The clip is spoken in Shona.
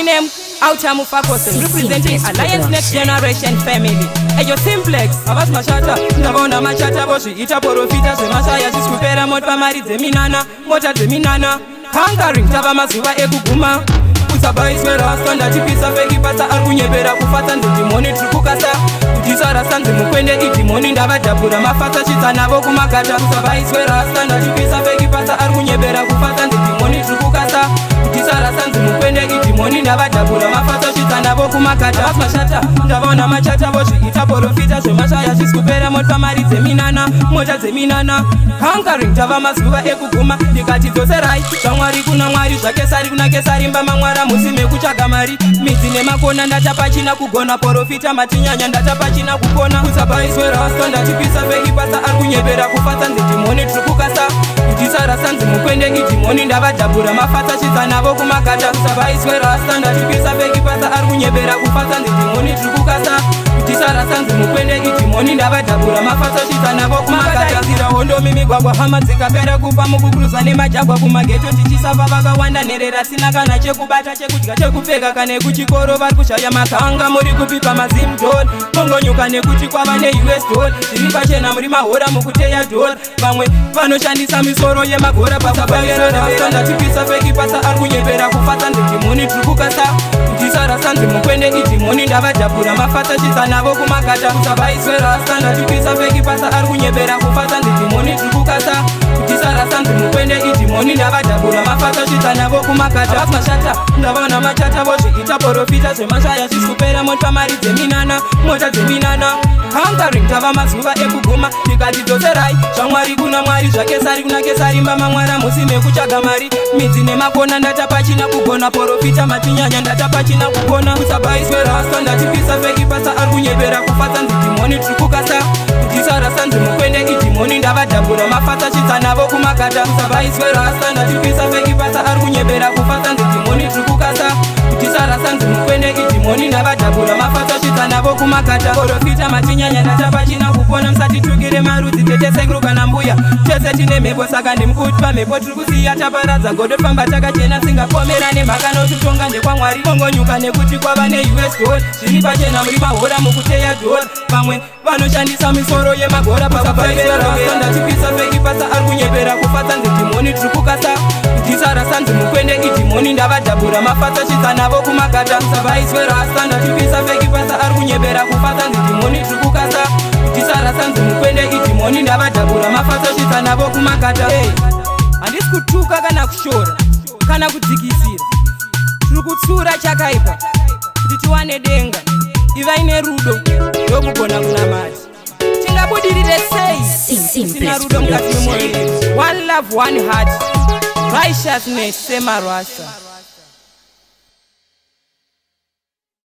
name Autamu Fakose, representing Alliance Next Generation Family. Eyo Simplex, avas mashata, ndavona machata boshi ita porofita semashaya ziskupera mota mari dzeminana, mota dzeminana. Conquering tava mazuva ekuguma. Utsabaiswe rasta ndatipisa feki pasa arkunyebera kufata ndidimoni trikukasa. Kutisa rasta nzimukwende idimoni ndavadhabhura mafasa chitsa navo kumakata. Utsabaiswe rasta ndatipisa feki pasa arkunyebera kufata ndidimoni trikukasa. Kutisa rasta nzimukwende idimoni ndavadhabhura mafasa chitsa navo kumakata. Avas mashata, ndavona machata voshi ita porofita zvemashaya zviskupera mota mari dzeminana, mota dzeminana. Conquering tava mazuva ekuguma ndikati dzoserai zvamwari kuna mwari zvakesari kuna kesari mbama mwara musi mekutsvaga mari midzi nemakona ndatapachina kugona porofita matinyanya ndatapachina kukona kutsabaiswe rasta ndatipisa feki pasa arkunyebera kufata ndidimoni trikukasa kutisa rasta nzimukwende idimoni ndavadhabhura mafasa chidza navo kumakata kutsabaiswe rasta ndatipisa feki pasa arkunyebera kufata ndidimoni trikukasa kutisa rasta nzimukwende idimoni ndavadhabhura mafasa chidza navo kumakata zira hondo mimigwagwa hama dzikapera kupa mukukruza nemajagwa kumageto tichisafa vakawanda nherera sina kana chekubata chekudya chekupfeka kana kuchikoro vari kushaya makanga muri kupipa mazimdol mongonyuka nekuti kwava neUS doll zviri pachena muri mahora mukuteya doll vamwe vanoshandisa misoro yemagora pasabaerarasta ndatipisa feki pasa arikunyepera kufata ndidimoni trikukasa kutisa rasta nzimukwende idimoni ndavadhabhura mafata chidza navo kumakata kutsabaiswe rasta ndatipisa feki pasa arikunyepera kufata ndidimoni trikukasa kutisa rasta nzimukwende idimoni ndavadhabhura mafata chidza navo kumakata. Avas mashata, ndavona machata vozviita porofita zvemashaya zviskupera mota mari dzeminana, mota dzeminana. Conquering tava mazuva ekuguma ndikati dzoserai zvamwari kuna mwari zvakesari kuna kesari mbama mwara musi mekutsvaga mari midzi nemakona ndatapachina kugona porofita matinyanya ndatapachina kugona kutsabaiswe rasta ndatipisa feki pasa arikunyepera kufata ndidimoni trikukasa kutisa rasta nzimukwende idimoni ndavadhabhura mafata chidza navo kumakata kutsabaiswe rasta ndatipisa feki pasa arikunyepera kufata ndidimoni trikukasa kutisa rasta nzimukwende idimoni ndavadhabhura mafata chidza navo kumakata porofita matinyanya ndatapachina kupona musatitugire marudzi tetesekuru kana mbuya tese tine mhepo saka ndimukutwa mhepo tiri kusiya taparadza godo famba takachena singapomera nemhaka notutonga ndekwamwari mongonyuka nekuti kwava neUS doll zviri pachena muri mahora mukuteya doll vamwe vanoshandisa misoro yemagora pasabaiswa rasta ndatipisa feki pasa arikunyepera kufata ndidimoni trikukasa kutisa rasta nzimukwende idimoni ndavadhabhura mafata chidza navo kumakata kusabaiswe rasta ndatipisa feki pasa arikunyepera kufata ndidimoni trikukasa kutisa rasta nzimukwende idimoni ndavadhabhura mafata chidza navo kumakata. Handisi kutuka kana kushora kana kudzikisira, tiri kutsura chakaipa kuti tiwane denga ivaine rudo ndokugona kunamata. Tingabudirire sei sina rudo mukati memwoyo yedu? One love, one heart, righteousness semarasta.